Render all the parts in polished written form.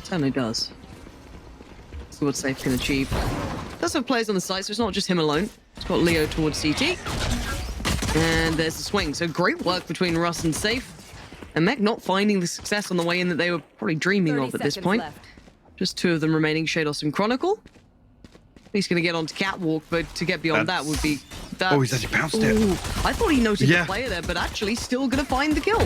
Certainly does. See what Safe can achieve. Does have players on the side, so it's not just him alone. It's got Leo towards CT. And there's the swing. So great work between Russ and Safe. And Mech not finding the success on the way in that they were probably dreaming of at this point. Left. Just two of them remaining, Shados and Chronicle. He's going to get onto Catwalk, but to get beyond that would be... Oh, he's actually bounced it. I thought he noted the player there, but actually still going to find the kill.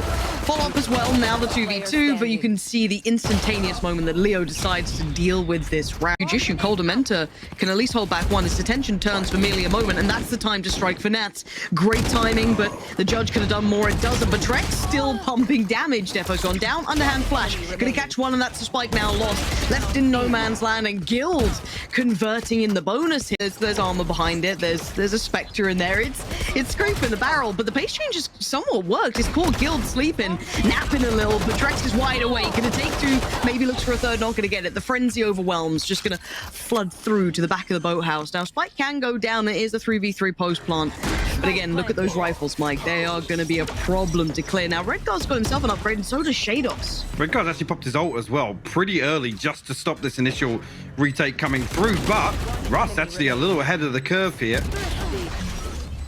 Follow up as well, now the 2v2, but you can see the instantaneous moment that Leo decides to deal with this round. Huge issue, Coldamenta can at least hold back one. His attention turns for merely a moment, and that's the time to strike for Nats. Great timing, but the judge could have done more. It doesn't, but Trex still pumping damage. Defo's gone down, underhand flash. Gonna catch one, and that's the spike now lost. Left in no man's land, and Guild converting in the bonus here. There's armor behind it. There's a Spectre in there. It's scraping the barrel, but the pace change has somewhat worked. His core Guild sleeping, napping a little, but Trex is wide awake. Gonna take two, maybe looks for a third, not gonna get it. The frenzy overwhelms, just gonna flood through to the back of the boathouse. Now, Spike can go down. It is a 3v3 post plant. But again, look at those rifles, Mike. They are gonna be a problem to clear. Now, Redguard's got himself an upgrade, and so does Shados. Redguard actually popped his ult as well, pretty early, just to stop this initial retake coming through. But Russ actually a little ahead of the curve here.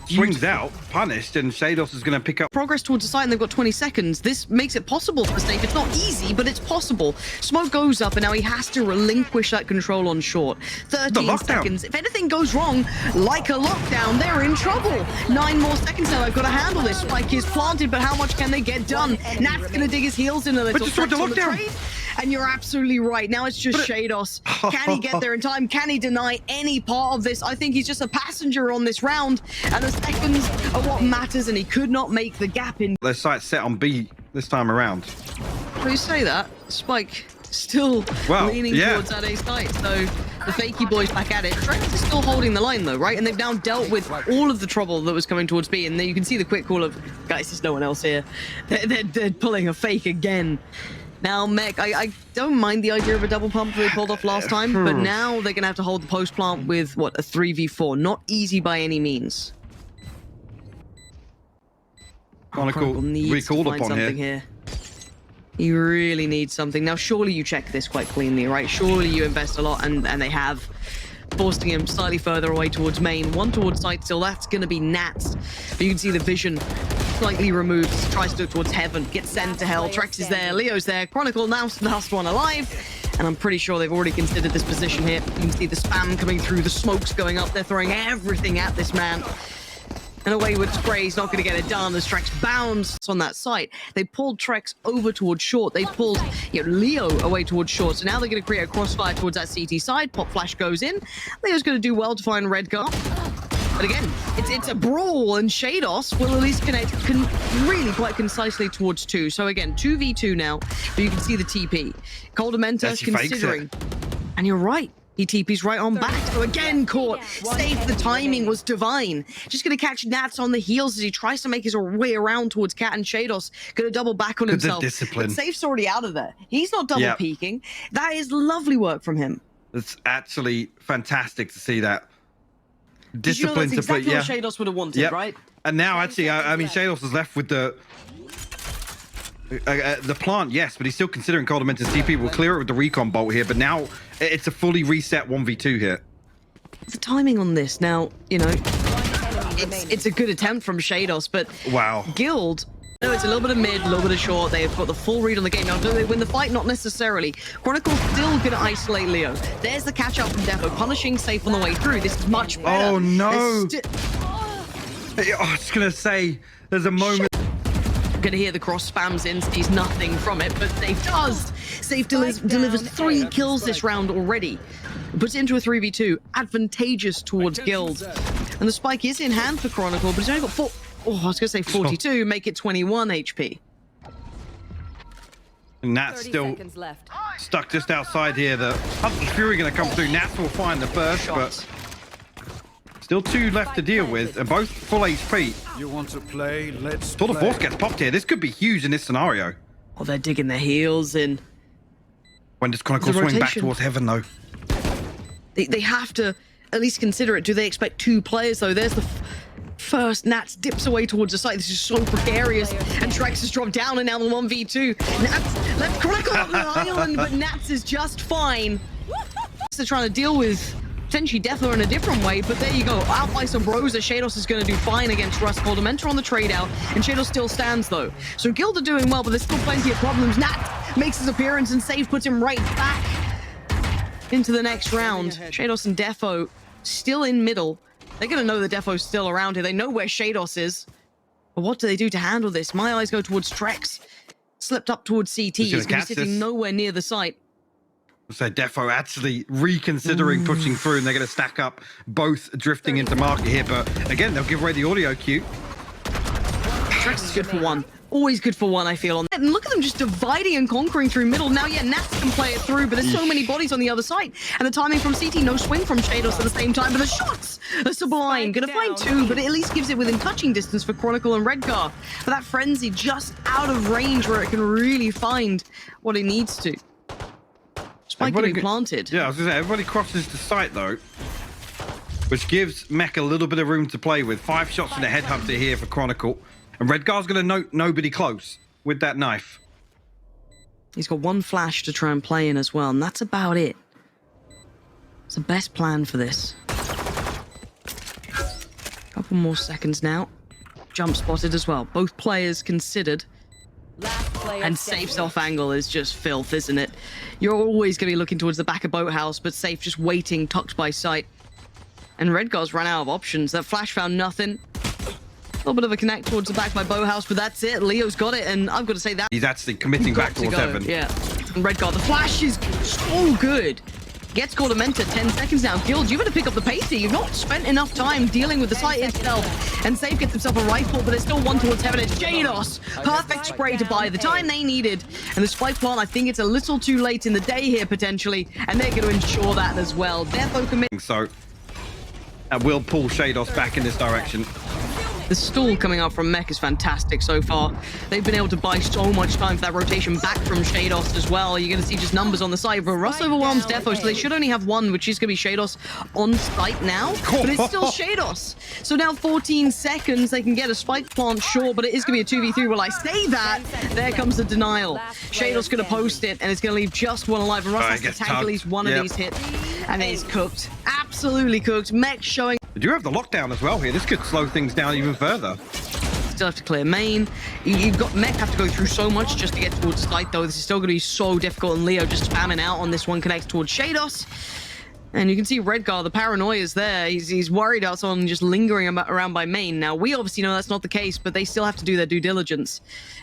Swings out, punished, and Shados is going to pick up. Progress towards the site, and they've got 20 seconds. This makes it possible for Snape. It's not easy, but it's possible. Smoke goes up, and now he has to relinquish that control on short. 13 seconds. If anything goes wrong, like a lockdown, they're in trouble. 9 more seconds now. They've got to handle this. Spike is planted, but how much can they get done? Nat's going to dig his heels in a little. But just the lockdown. And you're absolutely right. Now it's just Shados. Can he get there in time? Can he deny any part of this? I think he's just a passenger on this round. And the seconds are what matters, and he could not make the gap in. Their sight's set on B this time around. Well, you say that. Spike still leaning towards that A site. So the Fakey boys back at it. Trex is still holding the line, though, right? And they've now dealt with all of the trouble that was coming towards B. And then you can see the quick call of, guys, there's no one else here. They're pulling a fake again. Now, Mech, I don't mind the idea of a double pump that they pulled off last time, but now they're going to have to hold the post plant with, what, a 3v4. Not easy by any means. Chronicle needs to find something here. He really needs something. Now, surely you check this quite cleanly, right? Surely you invest a lot, and they have. Forcing him slightly further away towards main. One towards side still. That's going to be Nats. But you can see the vision slightly removed. Tries to look towards heaven. Gets sent to hell. Trex is there. Leo's there. Chronicle now last one alive. And I'm pretty sure they've already considered this position here. You can see the spam coming through. The smoke's going up. They're throwing everything at this man. And a wayward spray, he's not going to get it done as Trex bounds on that site. They pulled Trex over towards short. They pulled Leo away towards short. So now they're going to create a crossfire towards that CT side. Pop flash goes in. Leo's going to do well to find Redguard. But again, it's a brawl, and Shados will at least connect really quite concisely towards 2. So again, 2v2 now, but you can see the TP. Coldamenta considering. And you're right. He TP's right on back. So again, caught. Safe. The timing was divine. Just going to catch Nats on the heels as he tries to make his way around towards Cat and Shados. Going to double back on himself. Discipline. But Safe's already out of there. He's not double peeking. That is lovely work from him. It's actually fantastic to see that. Discipline to play. Exactly what Shados would have wanted, right? And now, actually, I mean, Shados is left with the plant, yes, but he's still considering Coldamenta's TP. We'll clear it with the recon bolt here, but now it's a fully reset 1v2 here. The timing on this now, you know, it's a good attempt from Shados, but Guild, no, it's a little bit of mid, a little bit of short. They've got the full read on the game. Now, do they win the fight? Not necessarily. Chronicle's still going to isolate Leo. There's the catch up from Defo, punishing Safe on the way through. This is much better. Oh, no. I was going to say, there's a moment. Gonna hear the cross spams in, sees nothing from it, but Safe does. Safe delivers 3 kills this round already. Puts it into a 3v2, advantageous towards Guild. And the spike is in hand for Chronicle, but he's only got I was gonna say 42, make it 21 HP. And Nat's still stuck just outside here. The Husky Fury gonna come through. Nats will find the burst, but still 2 left to deal with, and both full HP. You want to play? Let's Tour de Force gets popped here. This could be huge in this scenario. Oh, they're digging their heels in. When does Chronicle swing back towards heaven, though? They have to at least consider it. Do they expect 2 players, though? There's the first. Nats dips away towards the site. This is so precarious. And Trex has dropped down, and now the 1v2. Nats left Chronicle on the island, but Nats is just fine. They're trying to deal with potentially Defo in a different way, but there you go. Out by Sabrosa, Shados is going to do fine against Rust. Mentor on the trade out, and Shados still stands though. So Guild are doing well, but there's still plenty of problems. Nat makes his appearance, and Save puts him right back into the next round. Shados and Defo still in middle. They're going to know that Defo's still around here. They know where Shados is. But what do they do to handle this? My eyes go towards Trex. Slipped up towards CT. He's going to be sitting nowhere near the site. So Defo actually reconsidering pushing through, and they're going to stack up, both drifting into market here. But again, they'll give away the audio cue. Trex is good for one. Always good for one, I feel. And look at them just dividing and conquering through middle. Now, yeah, Nats can play it through, but there's so many bodies on the other side. And the timing from CT, no swing from Shados at the same time, but the shots are sublime. Gonna find two, but it at least gives it within touching distance for Chronicle and Redgar. But that Frenzy just out of range where it can really find what it needs to. Spike getting planted. Yeah, I was going to say, everybody crosses the site, though, which gives Mech a little bit of room to play with. 5 shots in the headhunter here for Chronicle. And Redgar's going to note nobody close with that knife. He's got one flash to try and play in as well, and that's about it. It's the best plan for this. Couple more seconds now. Jump spotted as well. Both players considered. And Safe's off angle is just filth, isn't it? You're always going to be looking towards the back of Boathouse, but Safe just waiting, tucked by sight. And Redgar's run out of options. That flash found nothing. A little bit of a connect towards the back by Boathouse, but that's it. Leo's got it, and I've got to say that. He's actually committing back towards Evan. Yeah. And Redgar, the flash is so good. Gets called a mentor, 10 seconds now. Guild, you better pick up the pace here. You've not spent enough time dealing with the site itself. And Safe gets himself a rifle, but there's still one towards Heaven. It's Shados. Perfect spray to buy the time they needed. And the spike plant, I think it's a little too late in the day here, potentially. And they're going to ensure that as well. Defo committing. So that will pull Shados back in this direction. The stall coming out from Mech is fantastic so far. They've been able to buy so much time for that rotation back from Shados as well. You're going to see just numbers on the side, but Russ overwhelms Defo, so they should only have one, which is going to be Shados on site now, but it's still Shados. So now 14 seconds, they can get a spike plant, sure, but it is going to be a 2v3. Well, I say that, there comes the denial. Shados going to post it, and it's going to leave just one alive, and Russ has to tag at least one of these hits, and it is cooked. Absolutely cooked. Mech showing... They do have the lockdown as well here. This could slow things down even further. Still have to clear main. You've got Mech have to go through so much just to get towards the site, though. This is still going to be so difficult, and Leo just spamming out on this one connects towards Shados. And you can see Redgar, the paranoia is there. He's worried about someone just lingering around by main. Now, we obviously know that's not the case, but they still have to do their due diligence.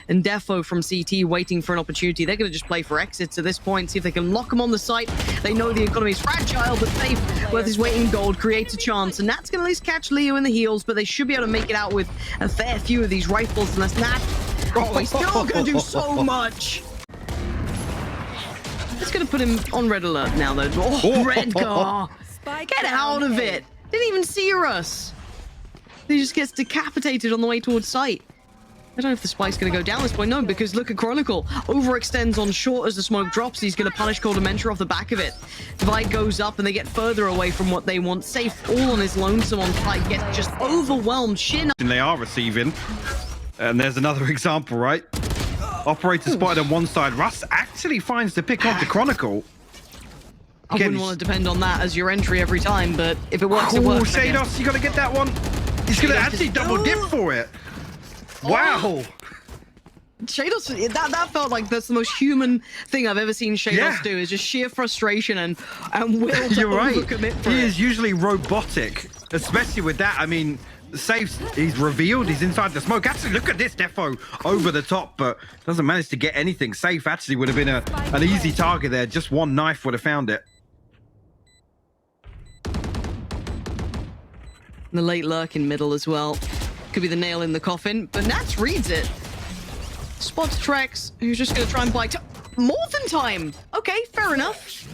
And Defo from CT waiting for an opportunity. They're going to just play for exits at this point, see if they can lock them on the site. They know the economy is fragile, but Safe, with his waiting gold, creates a chance. And that's going to at least catch Leo in the heels, but they should be able to make it out with a fair few of these rifles. Unless Nat, oh, he's still going to do so much. It's going to put him on red alert now, though. Oh, Redgar! Get out of it! Didn't even see us! He just gets decapitated on the way towards site. I don't know if the spike's going to go down at this point. No, because look at Chronicle. Overextends on short as the smoke drops. He's going to punish Cold Dementor off the back of it. Divide goes up, and they get further away from what they want. Safe all on his lonesome on site. Gets just overwhelmed. Shin. And they are receiving. And there's another example, right? Operator spotted on one side. Russ actually finds the pick off the Chronicle. I wouldn't want to depend on that as your entry every time, but if it works, it works. Shados, you got to get that one. He's going to actually double dip for it. Wow. Shados, that felt like that's the most human thing I've ever seen Shados do, is just sheer frustration and will to overcommit for it. He is usually robotic, especially with that. I mean, Safe, he's revealed, he's inside the smoke. Actually, look at this Defo over the top, but doesn't manage to get anything. Safe actually would have been an easy target there. Just one knife would have found it. The late lurk in middle as well. Could be the nail in the coffin, but Nats reads it. Spots Trex, who's just going to try and buy more than time. Okay, fair enough.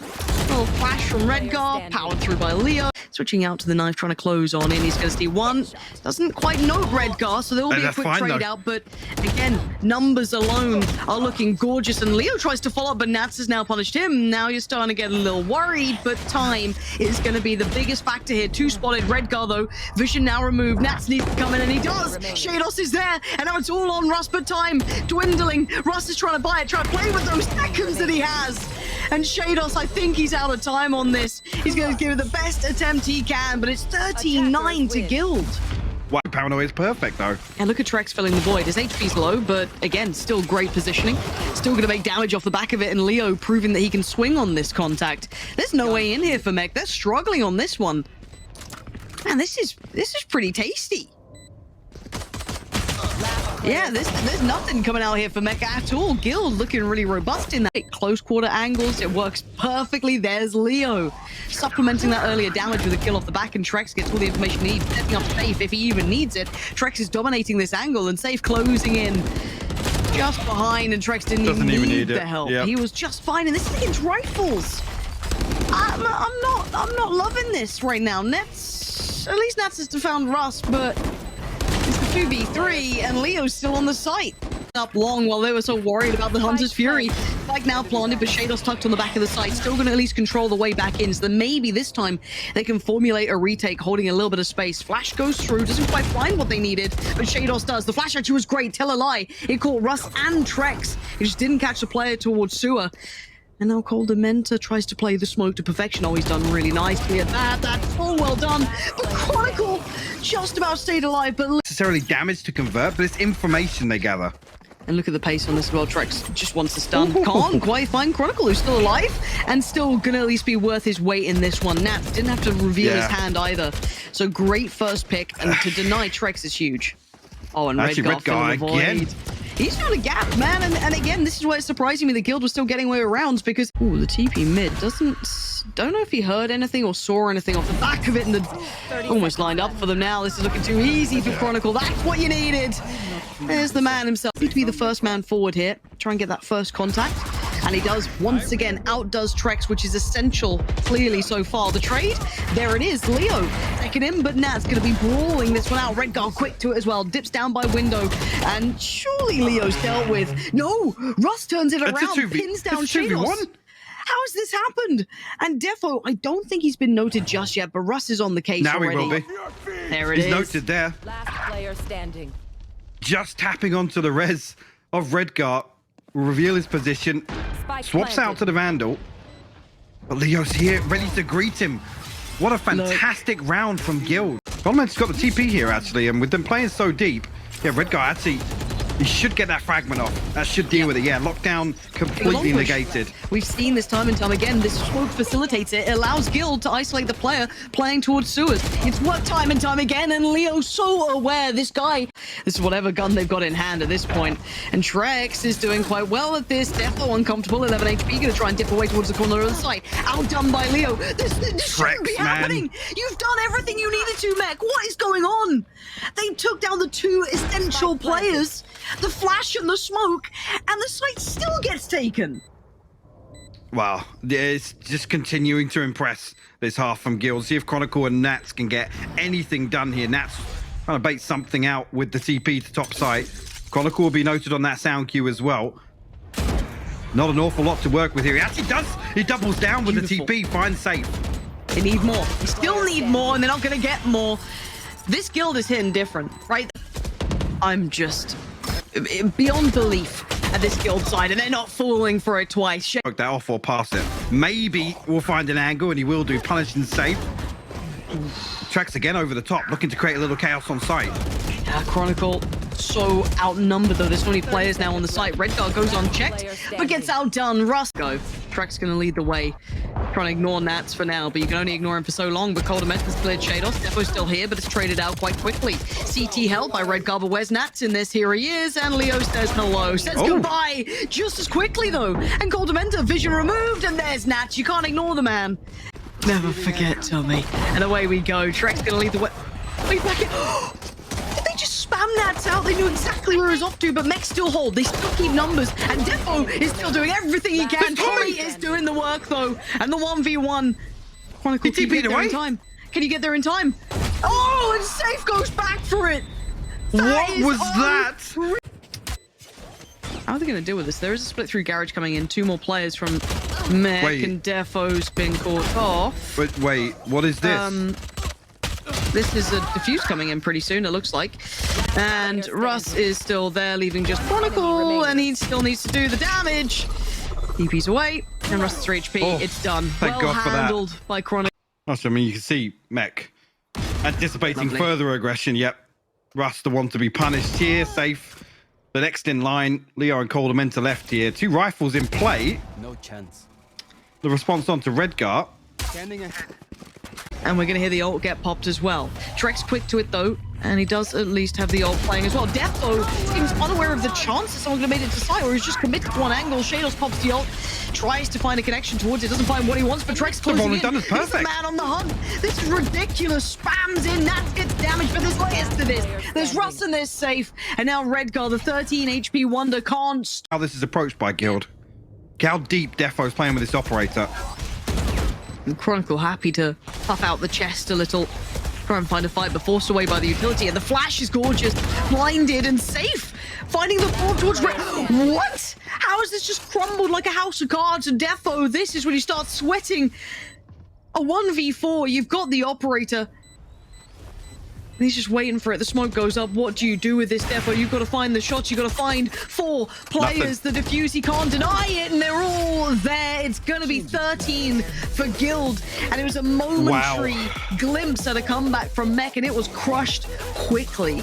Little flash from Redgar, powered through by Leo. It's Switching out to the knife, trying to close on in. He's going to see one. Doesn't quite note Redgar, so there will be a That's quick fine, trade though. out. But again, numbers alone are looking gorgeous. And Leo tries to follow up, but Nats has now punished him. Now you're starting to get a little worried, but time is going to be the biggest factor here. Two spotted Redgar, though. Vision now removed. Nats needs to come in, and he does. Shados is there, and now it's all on Russ, but time dwindling. Russ is trying to buy it, trying to play with those seconds that he has. And Shados, I think he's out of time on this. He's going to give it the best attempt he can, but it's 39 to Guild. Wow, paranoia is perfect though. And look at Trex filling the void. His HP's low, but again, still great positioning. Still going to make damage off the back of it, and Leo proving that he can swing on this contact. There's no way in here for Mech. They're struggling on this one. Man, this is pretty tasty. Yeah, there's nothing coming out here for Mech at all. Guild looking really robust in that. Close quarter angles, it works perfectly. There's Leo supplementing that earlier damage with a kill off the back, and Trex gets all the information he needs, setting up Safe if he even needs it. Trex is dominating this angle, and Safe closing in just behind, and Trex didn't even need the help. Yep. He was just fine, and this is against rifles. I'm not loving this right now. At least Nats has found Russ, but it's the 2v3, and Leo's still on the site. Up long while they were so worried about the Hunter's Fury. Spike now planted, but Shadows tucked on the back of the site. Still going to at least control the way back in, so that maybe this time they can formulate a retake, holding a little bit of space. Flash goes through, doesn't quite find what they needed, but Shadows does. The flash actually was great, tell a lie. It caught Russ and Trex. It just didn't catch the player towards Sewer. And now Coldamenta tries to play the smoke to perfection. Oh, he's done really nicely at that. That's all well done. But Chronicle just about stayed alive, but Necessarily damage to convert, but it's information they gather. and look at the pace on this as well. Trex just wants to stun. Can't quite find Chronicle, who's still alive and still gonna at least be worth his weight in this one. Nats didn't have to reveal his hand either. So great first pick, and to deny Trex is huge. Oh, and Redgar again. He's found a gap, man, and again, this is where it's surprising me the Guild was still getting away with rounds, because the TP mid don't know if he heard anything or saw anything off the back of it, and almost lined up for them now. This is looking too easy for Chronicle. That's what you needed. There's the man himself. Need to be the first man forward here. Try and get that first contact. And he does, once again, outdoes Trex, which is essential, clearly, so far. The trade, there it is. Leo taking him, but Nat's going to be brawling this one out. Redgar quick to it as well. Dips down by window. And surely Leo's dealt with. No! Russ turns it around, pins down Shados. How has this happened? And Defo, I don't think he's been noted just yet, but Russ is on the case already. Now he will be. There it is. He's noted there. Last player standing. Just tapping onto the res of Redgar. Will reveal his position. Swaps out to the Vandal. But Leo's here, ready to greet him. What a fantastic round from Guild. Valorant's got the TP here, actually, and with them playing so deep, Redgar actually, he should get that fragment off. That should deal with it. Yeah, lockdown completely negated. We've seen this time and time again. This smoke facilitates it. It allows Guild to isolate the player playing towards sewers. It's worked time and time again, and Leo's so aware. This is whatever gun they've got in hand at this point. And Trex is doing quite well at this. Defo uncomfortable, 11 HP. Gonna try and dip away towards the corner of the site. Outdone by Leo. This shouldn't be happening. You've done everything you needed to, Mech. What is going on? They took down the two essential players. The flash and the smoke, and the site still gets taken. Wow, it's just continuing to impress this half from Guild. See if Chronicle and Nats can get anything done here. Nats trying to bait something out with the TP to top site. Chronicle will be noted on that sound cue as well. Not an awful lot to work with here. He actually does. He doubles down with the TP, finds Safe. They need more. They still need more, and they're not going to get more. This Guild is hitting different, right? I'm just beyond belief at this Guild side, and they're not falling for it twice. Work that off or pass it. Maybe we'll find an angle, and he will do. Punish and Safe. Tracks again over the top, looking to create a little chaos on site. Chronicle so outnumbered, though. There's so many players now on the site. Redgar goes unchecked, but gets outdone. Russ go. Trex gonna lead the way. Trying to ignore Nats for now, but you can only ignore him for so long. But Coldamenta's cleared Shados. Defo's still here, but it's traded out quite quickly. CT held by Redgar, but where's Nats in this? Here he is, and Leo says hello. Says goodbye just as quickly, though. And Coldamenta, vision removed, and there's Nats. You can't ignore the man. Never forget, Tommy. And away we go. Trex gonna lead the way. Wait, back in. Did they just spam Nats out? They knew exactly where he was off to, but Mech still hold. They still keep numbers, and Defo is still doing everything he can. Tommy is doing the work, though, and the 1v1. Chronicle TP'd away in time. Can you get there in time? Oh, and Safe goes back for it. What was that? How are they going to deal with this? There is a split through garage coming in. 2 more players from Mech, Wait. and Defo's been caught off. But wait, what is this? This is a defuse coming in pretty soon, it looks like. And Russ is still there, leaving just Chronicle, and he still needs to do the damage. DP's away, and Russ is 3 HP. Oh, it's done. thank Well God for that. handled by Chronicle. Gosh, I mean, you can see Mech anticipating Lovely. further aggression. Yep. Russ, the one to be punished here. Safe. The next in line, Leo and Calder meant to left here. 2 rifles in play. No chance. The response on to Redgar. Standing ahead. And we're going to hear the ult get popped as well. Trek's quick to it, though, and he does at least have the ult playing as well. Defo seems unaware of the chance that someone could have made it to sight, or he's just committed to one angle. Shadows pops the ult, tries to find a connection towards it, doesn't find what he wants, but Trek's closing Valorant in. done is He's the perfect. man on the hunt. This is ridiculous. Spams in, Nats gets damage, but there's layers to this. There's Russ and there's Safe, and now Redgar, the 13 HP wonder, can't stop. How this is approached by Guild. How deep Defo's playing with this operator. And Chronicle happy to puff out the chest a little, try and find a fight, but forced away by the utility. And the flash is gorgeous, blinded and Safe, finding the ball towards Red. What? How has this just crumbled like a house of cards? And Defo, this is when you start sweating. A 1v4, you've got the operator. And he's just waiting for it. The smoke goes up. What do you do with this, Defo? You've got to find the shots. You've got to find 4 players. The defuse, he can't deny it, and they're all there. It's going to be 13 for Guild. And it was a momentary glimpse at a comeback from Mech, and it was crushed quickly.